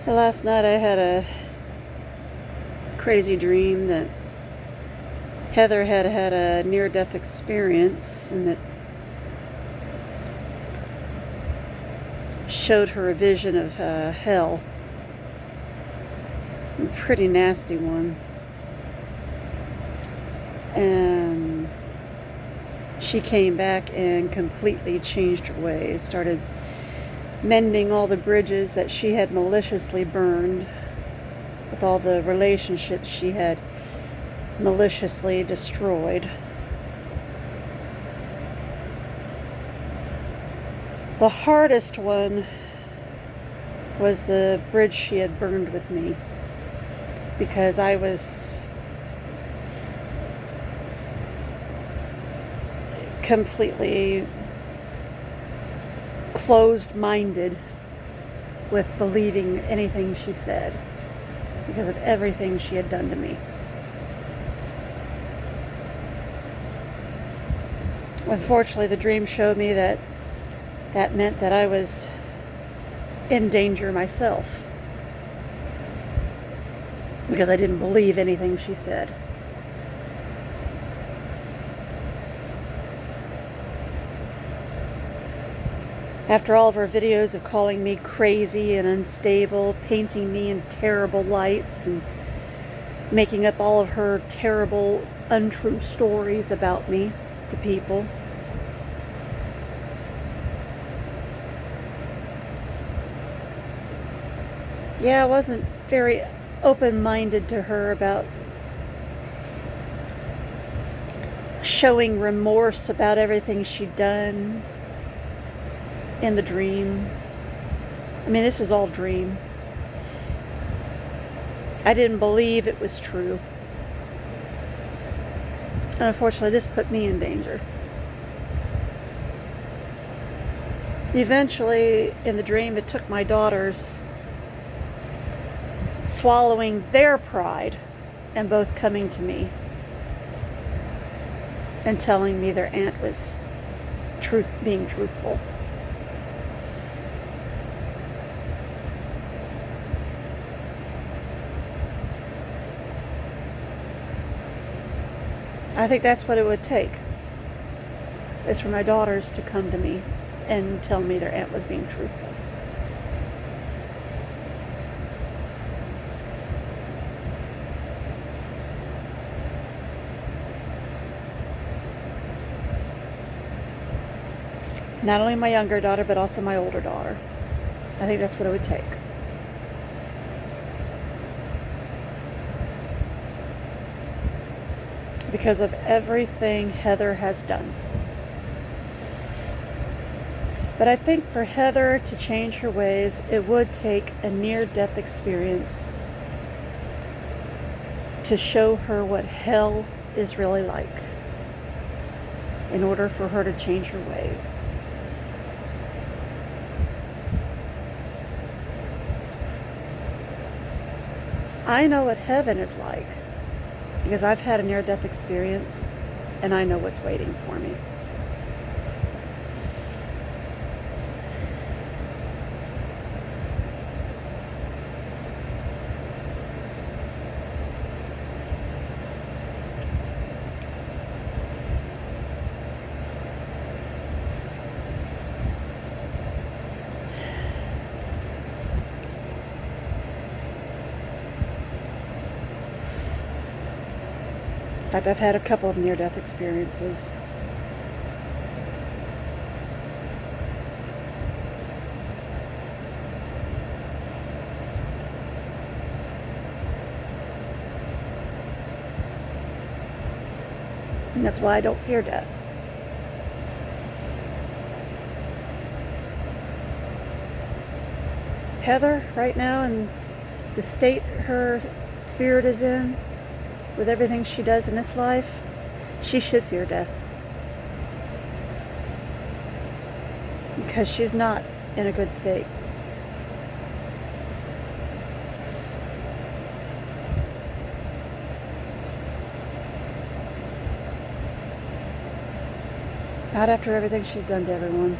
So last night I had a crazy dream that Heather had had a near-death experience, and it showed her a vision of hell. A pretty nasty one. And she came back and completely changed her ways, started mending all the bridges that she had maliciously burned, with all the relationships she had maliciously destroyed. The hardest one was the bridge she had burned with me, because I was completely closed-minded with believing anything she said because of everything she had done to me. Unfortunately, the dream showed me that meant that I was in danger myself, because I didn't believe anything she said. After all of her videos of calling me crazy and unstable, painting me in terrible lights, and making up all of her terrible, untrue stories about me to people, I wasn't very open-minded to her about showing remorse about everything she'd done in the dream. I mean, this was all dream. I didn't believe it was true. And unfortunately, this put me in danger. Eventually, in the dream, it took my daughters swallowing their pride and both coming to me and telling me their aunt was being truthful. I think that's what it would take, is for my daughters to come to me and tell me their aunt was being truthful. Not only my younger daughter, but also my older daughter. I think that's what it would take. Because of everything Heather has done. But I think for Heather to change her ways, it would take a near-death experience to show her what hell is really like, in order for her to change her ways. I know what heaven is like, because I've had a near-death experience, and I know what's waiting for me. In fact, I've had a couple of near-death experiences. And that's why I don't fear death. Heather, right now, in the state her spirit is in, with everything she does in this life, she should fear death. Because she's not in a good state. Not after everything she's done to everyone.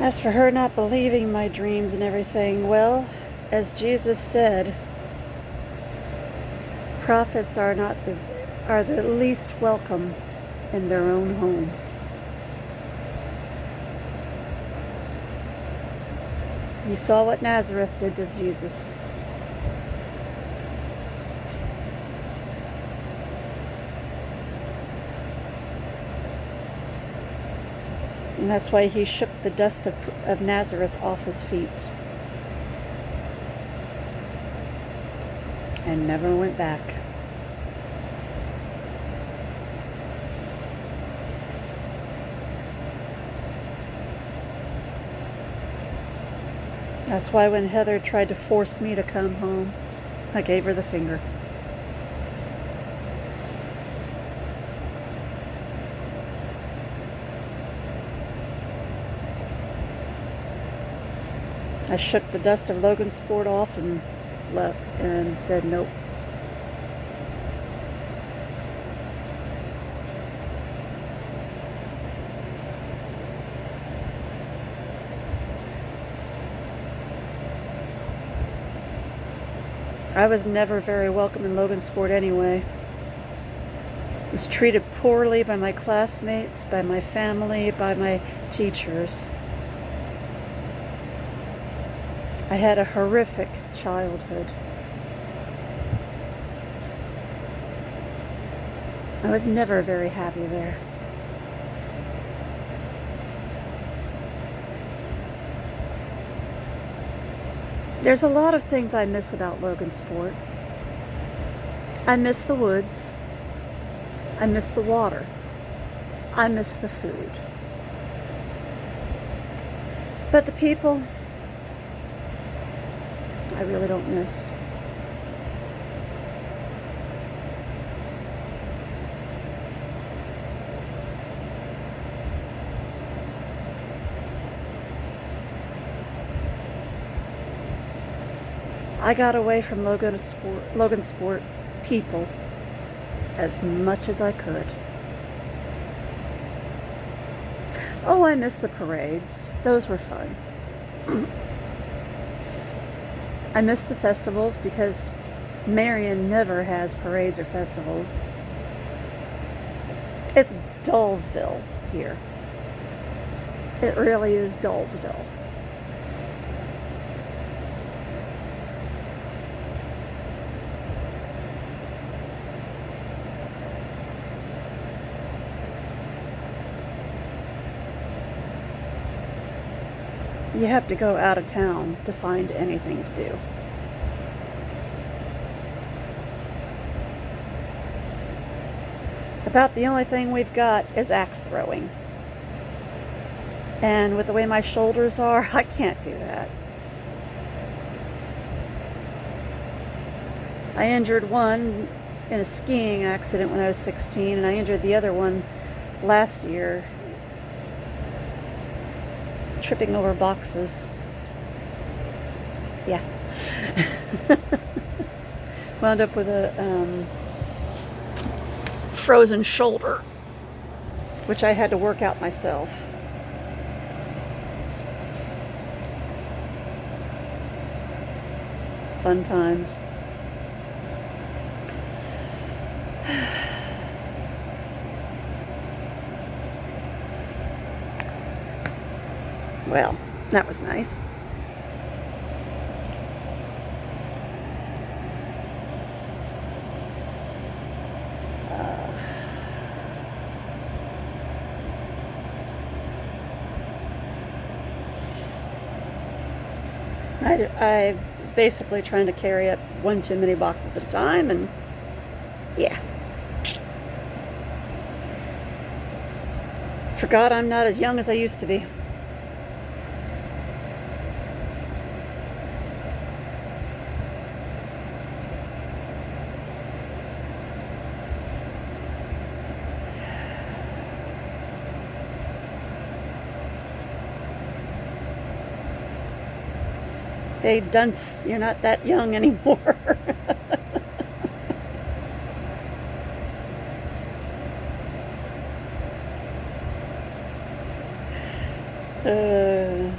As for her not believing my dreams and everything, well, as Jesus said, prophets are the least welcome in their own home. You saw what Nazareth did to Jesus. And that's why he shook the dust of Nazareth off his feet and never went back. That's why when Heather tried to force me to come home, I gave her the finger. I shook the dust of Logansport off and left and said nope. I was never very welcome in Logansport anyway. I was treated poorly by my classmates, by my family, by my teachers. I had a horrific childhood. I was never very happy there. There's a lot of things I miss about Logansport. I miss the woods. I miss the water. I miss the food. But the people, I really don't miss. I got away from Logansport people as much as I could. Oh, I miss the parades. Those were fun. I miss the festivals because Marion never has parades or festivals. It's Dullsville here. It really is Dullsville. You have to go out of town to find anything to do. About the only thing we've got is axe throwing. And with the way my shoulders are, I can't do that. I injured one in a skiing accident when I was 16, and I injured the other one last year tripping over boxes. Yeah. Wound up with a frozen shoulder, which I had to work out myself. Fun times. Well, that was nice. I was basically trying to carry up one too many boxes at a time, and yeah. Forgot I'm not as young as I used to be. Hey, dunce, you're not that young anymore. Uh,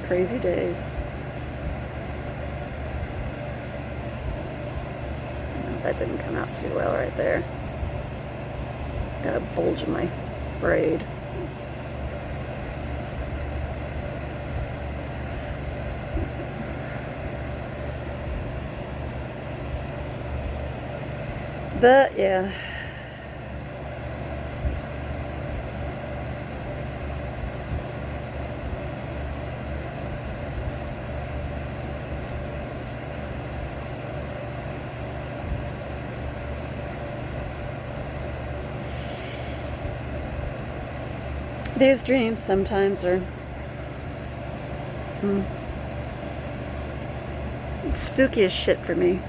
crazy days. Oh, that didn't come out too well right there. Got a bulge in my braid. But yeah. These dreams sometimes are spooky as shit for me.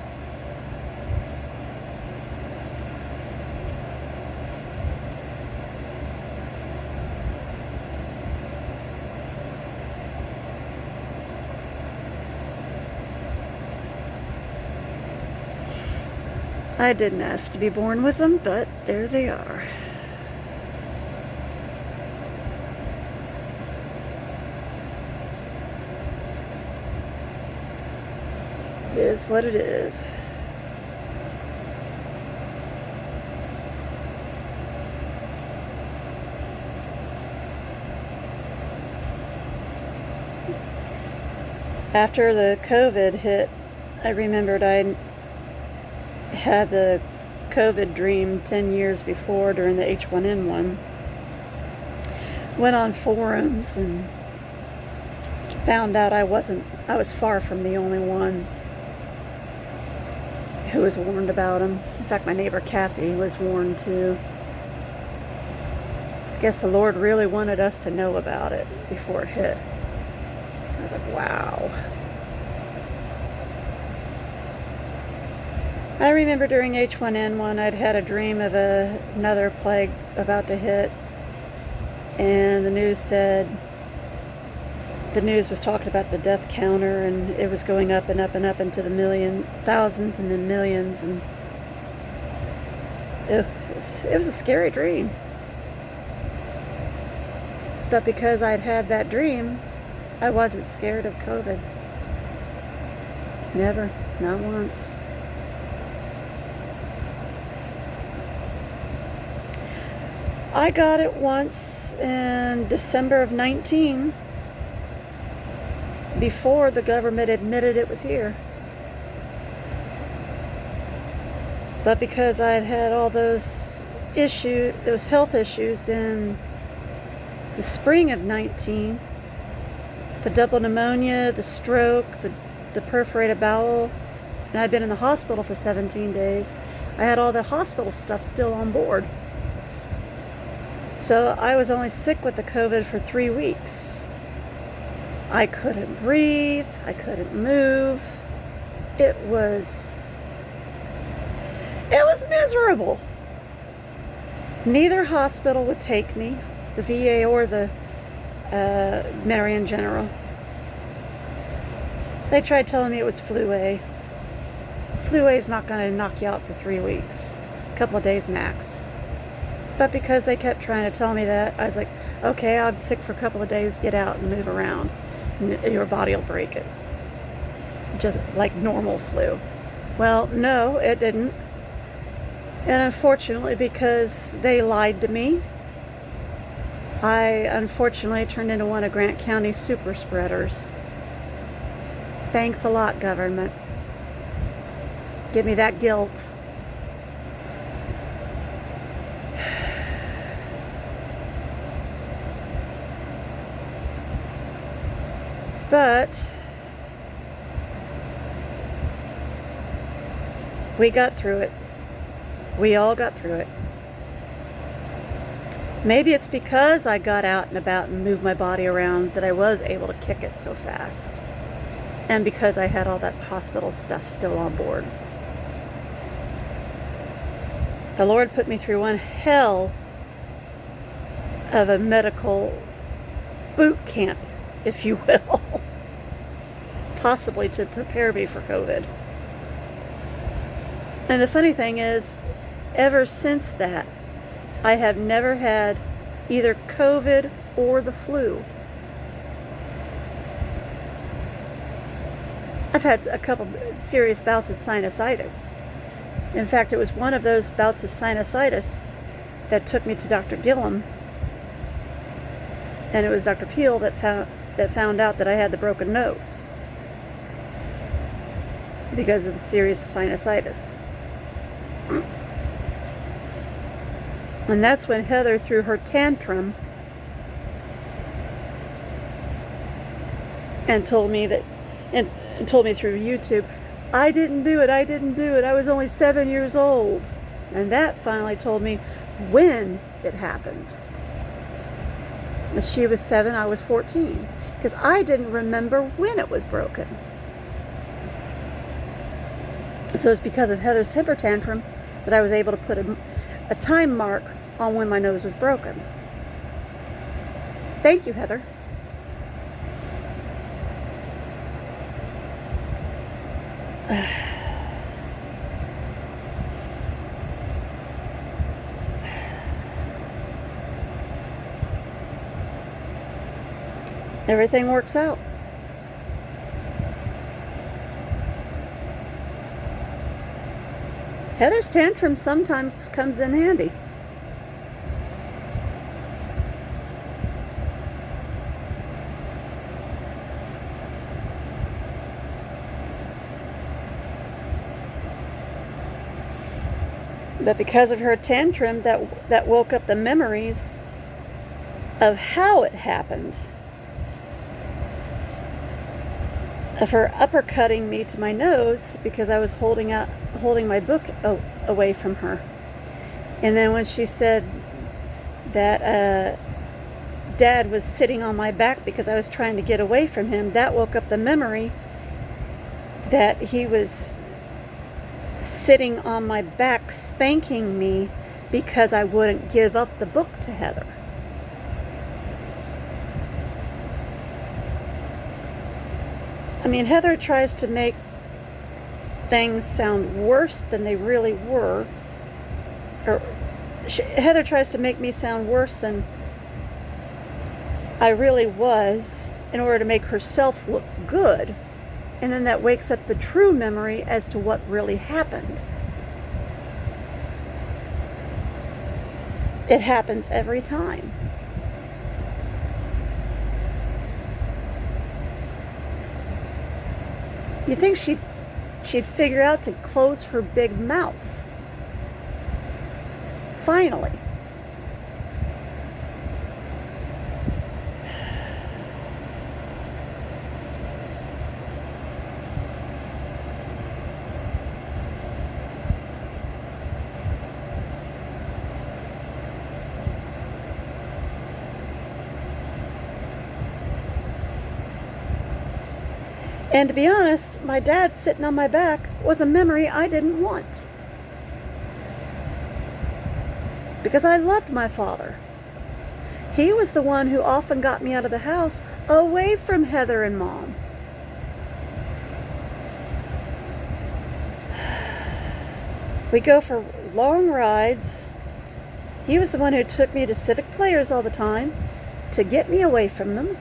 I didn't ask to be born with them, but there they are. It is what it is. After the COVID hit, I remembered I had the COVID dream 10 years before during the H1N1. Went on forums and found out I was far from the only one who was warned about them. In fact, my neighbor Kathy was warned too. I guess the Lord really wanted us to know about it before it hit. I was like, wow. I remember during H1N1, I'd had a dream of another plague about to hit, and the news was talking about the death counter, and it was going up and up and up into the thousands and then millions, and it was a scary dream. But because I'd had that dream, I wasn't scared of COVID. Never, not once. I got it once in December of 19, before the government admitted it was here. But because I had had all those health issues in the spring of 19, the double pneumonia, the stroke, the perforated bowel, and I'd been in the hospital for 17 days, I had all the hospital stuff still on board. So I was only sick with the COVID for 3 weeks. I couldn't breathe. I couldn't move. It was miserable. Neither hospital would take me, the VA or the Marion General. They tried telling me it was flu A. Flu A is not going to knock you out for 3 weeks, a couple of days max. But because they kept trying to tell me that, I was like, okay, I'm sick for a couple of days, get out and move around. And your body will break it. Just like normal flu. Well, no, it didn't. And unfortunately, because they lied to me, I unfortunately turned into one of Grant County's super spreaders. Thanks a lot, government. Give me that guilt. But we got through it. We all got through it. Maybe it's because I got out and about and moved my body around that I was able to kick it so fast. And because I had all that hospital stuff still on board. The Lord put me through one hell of a medical boot camp, if you will. Possibly to prepare me for COVID. And the funny thing is, ever since that, I have never had either COVID or the flu. I've had a couple serious bouts of sinusitis. In fact, it was one of those bouts of sinusitis that took me to Dr. Gillum, and it was Dr. Peel that found out that I had the broken nose because of the serious sinusitis. And that's when Heather threw her tantrum and told me that, and told me through YouTube, I didn't do it, I was only 7 years old. And that finally told me when it happened. She was 7, I was 14. Because I didn't remember when it was broken. So it's because of Heather's temper tantrum that I was able to put a time mark on when my nose was broken. Thank you, Heather. Everything works out. Heather's tantrum sometimes comes in handy. But because of her tantrum, that woke up the memories of how it happened. Of her uppercutting me to my nose because I was holding my book away from her. And then when she said that Dad was sitting on my back because I was trying to get away from him, that woke up the memory that he was sitting on my back spanking me because I wouldn't give up the book to Heather. I mean, Heather tries to make things sound worse than they really were. Heather tries to make me sound worse than I really was in order to make herself look good. And then that wakes up the true memory as to what really happened. It happens every time. You'd think she'd figure out to close her big mouth. Finally. And to be honest, my dad sitting on my back was a memory I didn't want. Because I loved my father. He was the one who often got me out of the house away from Heather and Mom. We go for long rides. He was the one who took me to Civic Players all the time to get me away from them.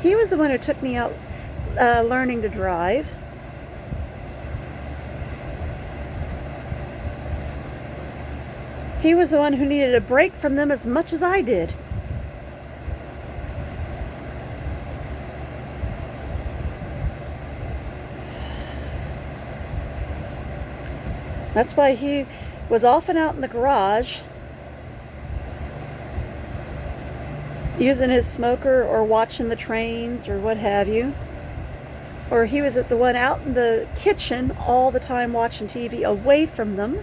He was the one who took me out learning to drive. He was the one who needed a break from them as much as I did. That's why he was often out in the garage using his smoker or watching the trains or what have you. Or he was the one out in the kitchen all the time watching TV away from them.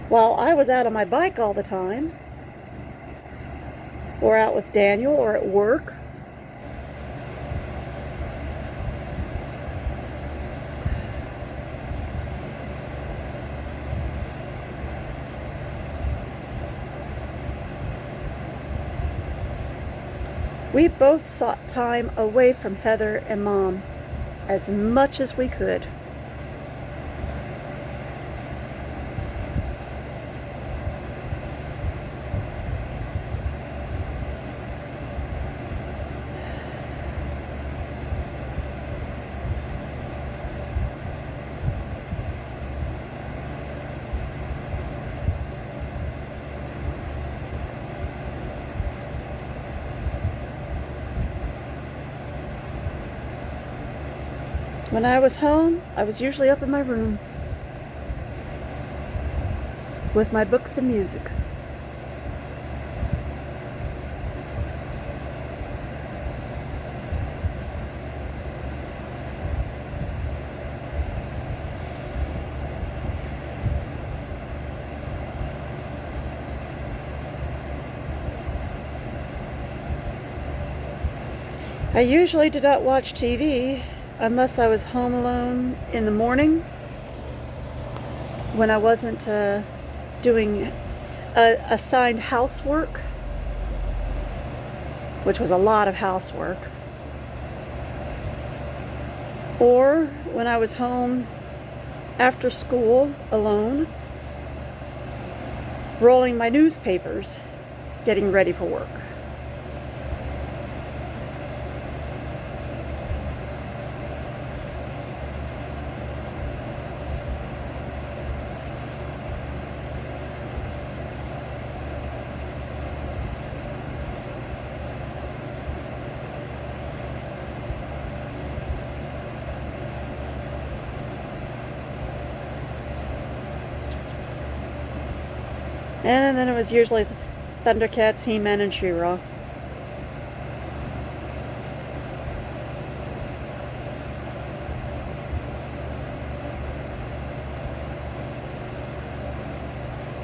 While I was out on my bike all the time. Or out with Daniel or at work. We both sought time away from Heather and Mom as much as we could. When I was home, I was usually up in my room with my books and music. I usually did not watch TV unless I was home alone in the morning when I wasn't doing assigned housework, which was a lot of housework, or when I was home after school alone, rolling my newspapers, getting ready for work. And then it was usually Thundercats, He-Man, and She-Ra.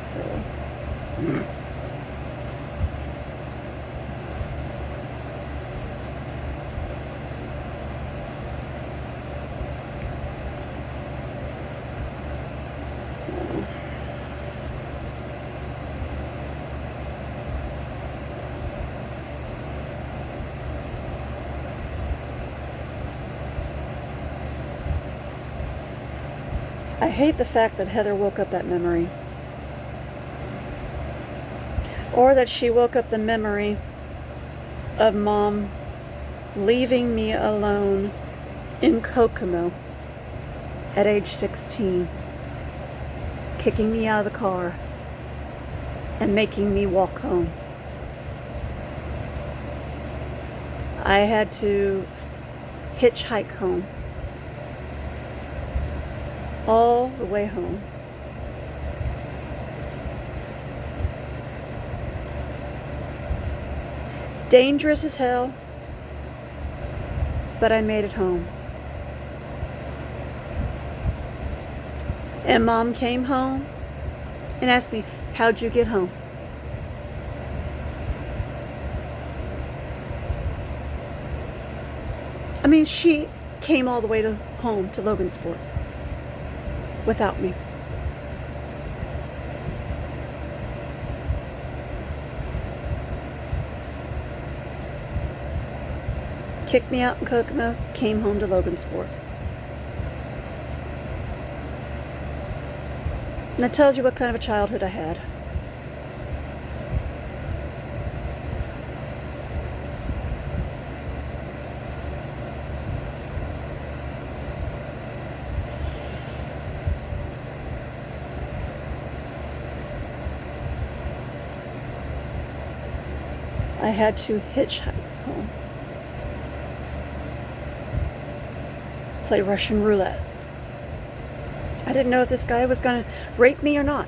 So. I hate the fact that Heather woke up that memory. Or that she woke up the memory of Mom leaving me alone in Kokomo at age 16, kicking me out of the car and making me walk home. I had to hitchhike home. All the way home. Dangerous as hell, but I made it home. And Mom came home and asked me, "How'd you get home?" I mean, she came all the way to home to Logansport without me. Kicked me out in Kokomo, came home to Logansport. And that tells you what kind of a childhood I had. I had to hitchhike home. Play Russian roulette. I didn't know if this guy was going to rape me or not.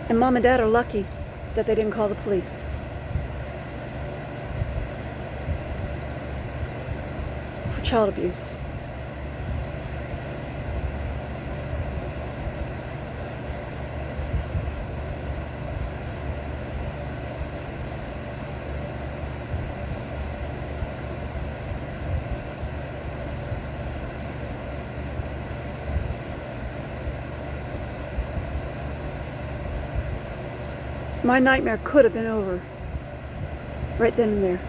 And Mom and Dad are lucky that they didn't call the police for child abuse. My nightmare could have been over right then and there.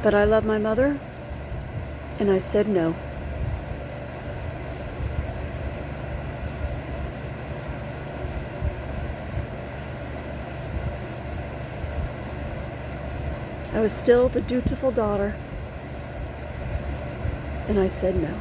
But I love my mother, and I said no. I was still the dutiful daughter, and I said no.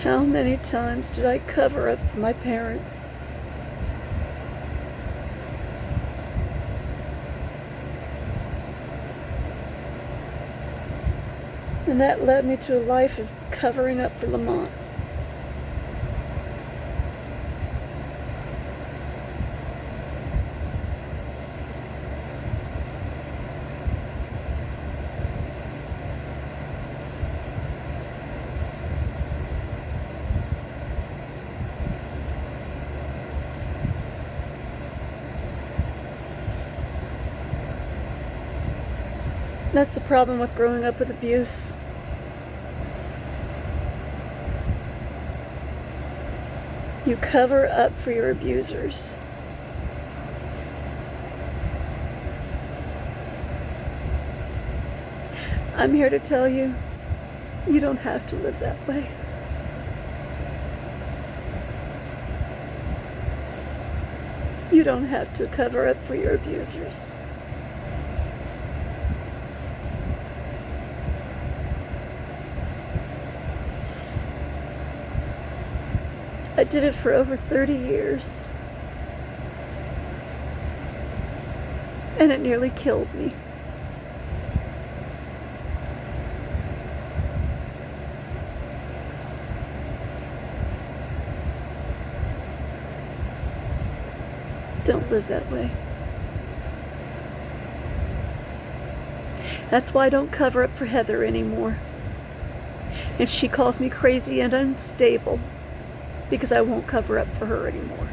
How many times did I cover up for my parents? And that led me to a life of covering up for Lamont. That's the problem with growing up with abuse. You cover up for your abusers. I'm here to tell you, you don't have to live that way. You don't have to cover up for your abusers. I did it for over 30 years. And it nearly killed me. Don't live that way. That's why I don't cover up for Heather anymore. And she calls me crazy and unstable because I won't cover up for her anymore.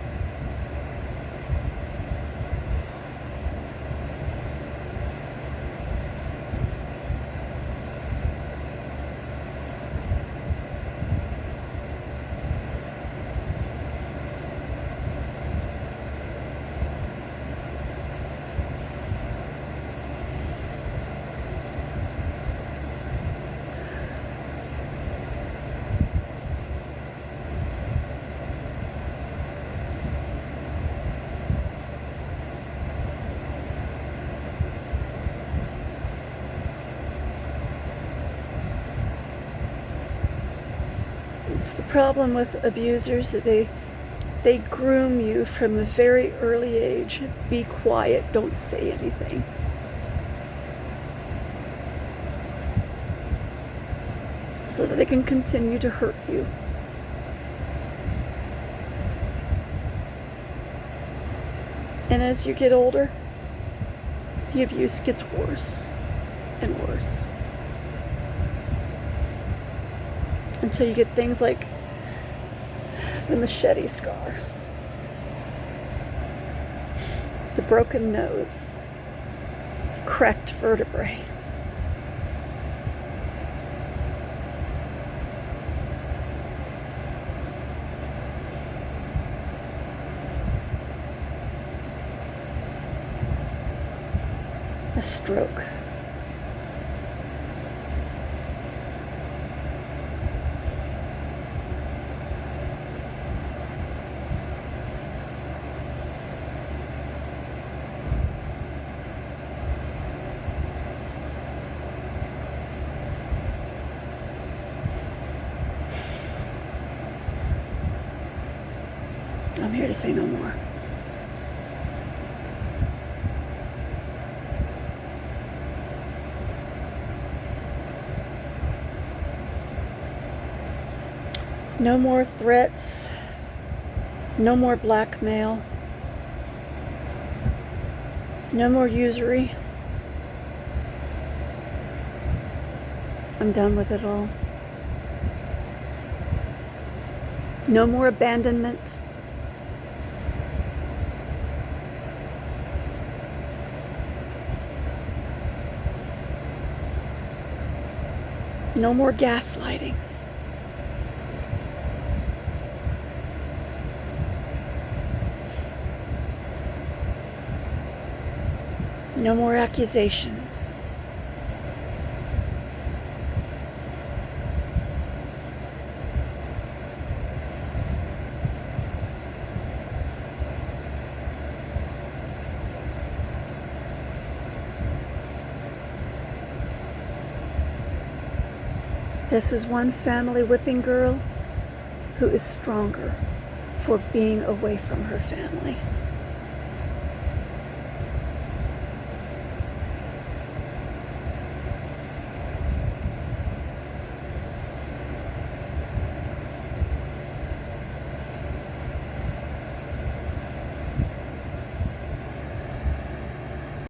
It's the problem with abusers that they groom you from a very early age. Be quiet, don't say anything. So that they can continue to hurt you. And as you get older, the abuse gets worse and worse. Until you get things like the machete scar, the broken nose, cracked vertebrae. A stroke. I'm here to say no more. No more threats. No more blackmail. No more usury. I'm done with it all. No more abandonment. No more gaslighting. No more accusations. This is one family whipping girl who is stronger for being away from her family.